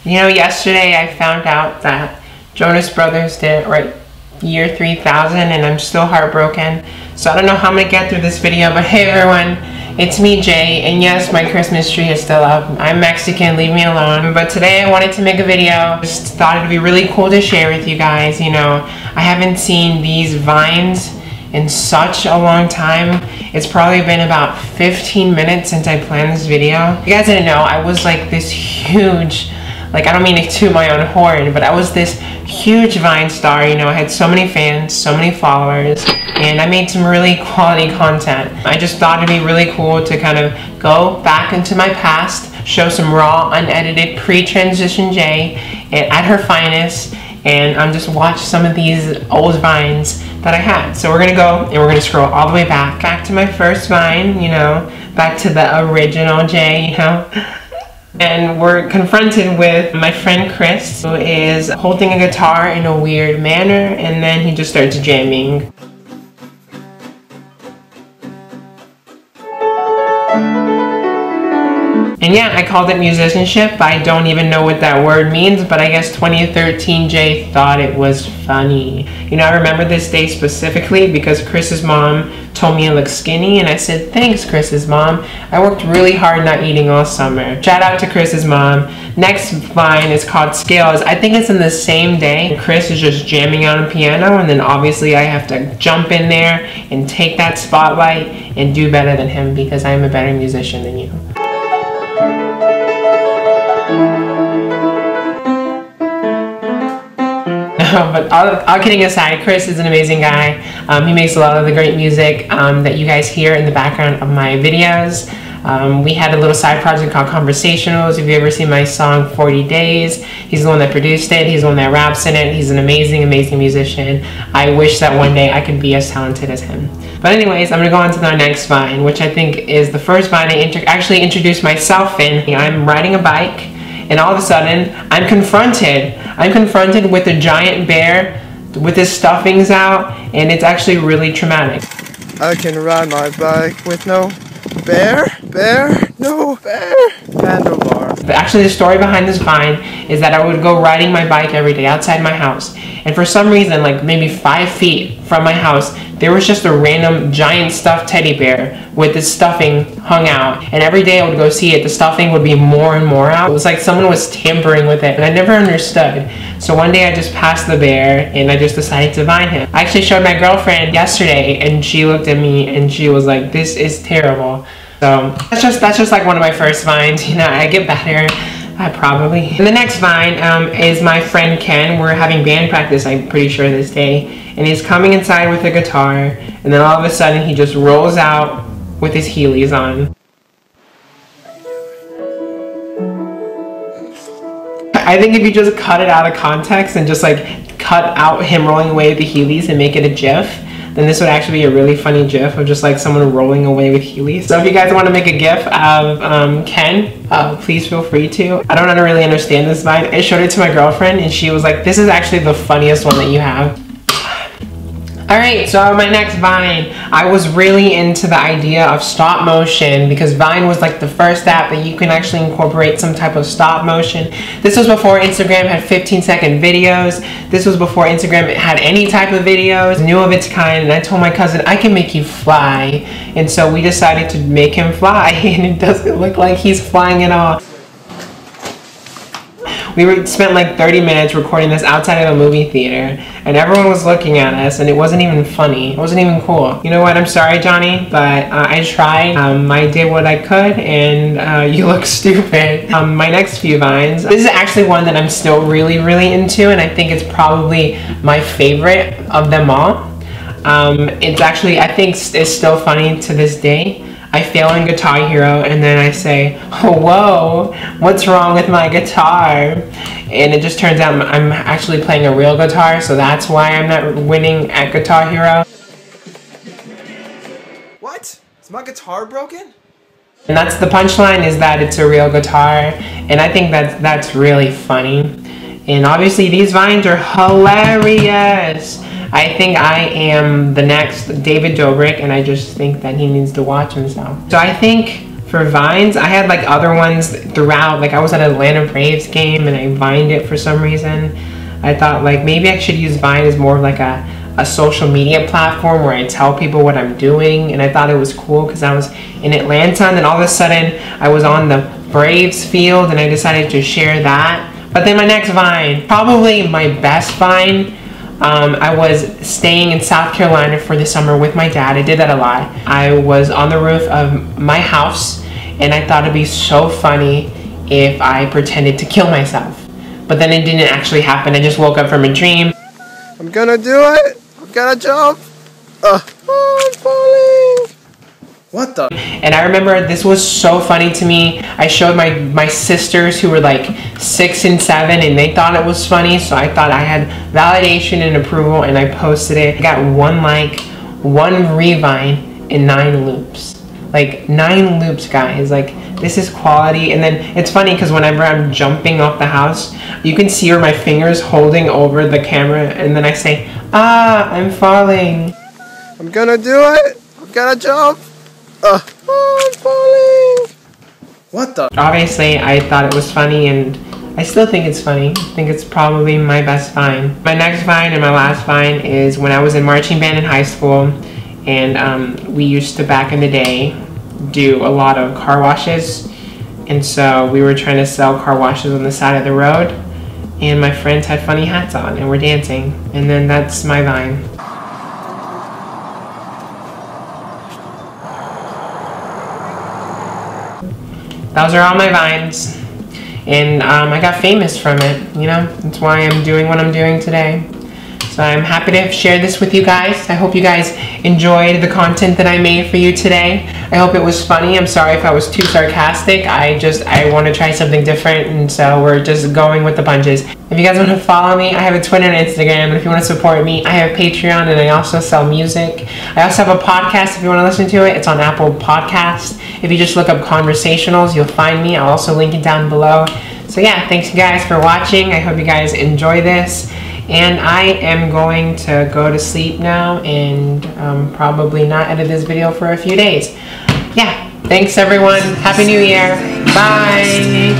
You know, yesterday I found out that Jonas Brothers did right year 3000 and I'm still heartbroken. So I don't know how I'm gonna get through this video, but hey everyone, it's me Jay, and yes, my Christmas tree is still up. I'm Mexican, leave me alone. But today I wanted to make a video. Just thought it'd be really cool to share with you guys. You know, I haven't seen these vines in such a long time. It's probably been about 15 minutes since I planned this video. You guys didn't know, I was like this huge, like I don't mean to toot my own horn, but I was this huge Vine star. You know, I had so many fans, so many followers, and I made some really quality content. I just thought it'd be really cool to kind of go back into my past, show some raw, unedited, pre-transition Jay at her finest, and just watch some of these old Vines that I had. So we're gonna go and we're gonna scroll all the way back to my first Vine, you know, back to the original Jay, you know. And we're confronted with my friend Chris, who is holding a guitar in a weird manner, and then he just starts jamming. And yeah, I called it musicianship. I don't even know what that word means, but I guess 2013 Jay thought it was funny. You know, I remember this day specifically because Chris's mom told me I look skinny, and I said, thanks Chris's mom. I worked really hard not eating all summer. Shout out to Chris's mom. Next Vine is called Scales. I think it's in the same day. Chris is just jamming on a piano, and then obviously I have to jump in there and take that spotlight and do better than him because I'm a better musician than you. But all kidding aside, Chris is an amazing guy. He makes a lot of the great music that you guys hear in the background of my videos. We had a little side project called Conversationals. If you ever seen my song 40 Days, he's the one that produced it. He's the one that raps in it. He's an amazing, amazing musician. I wish that one day I could be as talented as him. But anyways, I'm going to go on to our next Vine, which I think is the first Vine I actually introduced myself in. I'm riding a bike, and all of a sudden, I'm confronted with a giant bear with his stuffings out, and it's actually really traumatic. I can ride my bike with no handlebar. But actually, the story behind this Vine is that I would go riding my bike every day outside my house, and for some reason, like maybe 5 feet from my house, there was just a random giant stuffed teddy bear with the stuffing hung out, and every day I would go see it, the stuffing would be more and more out. It was like someone was tampering with it, and I never understood. So one day I just passed the bear, and I just decided to Vine him. I actually showed my girlfriend yesterday, and she looked at me, and she was like, this is terrible. So that's just like one of my first Vines. You know, I get better. Probably. And the next Vine is my friend Ken. We're having band practice, I'm pretty sure, this day. And he's coming inside with a guitar, and then all of a sudden he just rolls out with his Heelys on. I think if you just cut it out of context and just like cut out him rolling away with the Heelys and make it a GIF, then this would actually be a really funny GIF of just like someone rolling away with Heelys. So if you guys want to make a GIF of Ken, please feel free to. I don't really understand this Vine. I showed it to my girlfriend, and she was like, this is actually the funniest one that you have. Alright, so my next Vine, I was really into the idea of stop motion because Vine was like the first app that you can actually incorporate some type of stop motion. This was before Instagram had 15-second videos. This was before Instagram had any type of videos, new of its kind, and I told my cousin, I can make you fly. And so we decided to make him fly, and it doesn't look like he's flying at all. We spent like 30 minutes recording this outside of a movie theater, and everyone was looking at us, and it wasn't even funny. It wasn't even cool. You know what? I'm sorry, Johnny, but I tried. I did what I could, and you look stupid. My next few Vines. This is actually one that I'm still really, really into, and I think it's probably my favorite of them all. It's actually, I think it's still funny to this day. I fail in Guitar Hero, and then I say, oh, whoa, what's wrong with my guitar? And it just turns out I'm actually playing a real guitar, so that's why I'm not winning at Guitar Hero. What? Is my guitar broken? And that's the punchline, is that it's a real guitar, and I think that's really funny. And obviously these Vines are hilarious. I think I am the next David Dobrik, and I just think that he needs to watch himself. So I think For Vines, I had like other ones throughout. Like I was at an Atlanta Braves game and I Vined it for some reason. I thought like maybe I should use Vine as more of like a social media platform where I tell people what I'm doing, and I thought it was cool because I was in Atlanta and then all of a sudden I was on the Braves field and I decided to share that. But then my next Vine, probably my best Vine, I was staying in South Carolina for the summer with my dad. I did that a lot. I was on the roof of my house and I thought it'd be so funny if I pretended to kill myself. But then it didn't actually happen. I just woke up from a dream. I'm gonna do it. I'm gonna jump. Oh, I'm falling. What the? And I remember this was so funny to me. I showed my sisters who were like 6 and 7 and they thought it was funny. So I thought I had validation and approval and I posted it. I got 1 like, 1 revine, and 9 loops. Like 9 loops, guys. Like this is quality. And then it's funny because whenever I'm jumping off the house, you can see where my fingers holding over the camera and then I say, ah, I'm falling. I'm gonna do it. I'm gonna jump. Oh, I'm falling. What the? Obviously, I thought it was funny and I still think it's funny. I think it's probably my best Vine. My next Vine and my last Vine is when I was in marching band in high school, and we used to, back in the day, do a lot of car washes. And so we were trying to sell car washes on the side of the road, and my friends had funny hats on and we're dancing. And then that's my Vine. Those are all my Vines, and I got famous from it, you know? That's why I'm doing what I'm doing today. So I'm happy to share this with you guys. I hope you guys enjoyed the content that I made for you today. I hope it was funny. I'm sorry if I was too sarcastic. I want to try something different, and so we're just going with the punches. If you guys want to follow me, I have a Twitter and Instagram, and if you want to support me, I have Patreon, and I also sell music. I also have a podcast if you want to listen to it. It's on Apple Podcasts. If you just look up Conversationals, you'll find me. I'll also link it down below. So yeah, thanks you guys for watching. I hope you guys enjoy this. And I am going to go to sleep now and probably not edit this video for a few days. Yeah, thanks everyone. Happy New Year. Bye.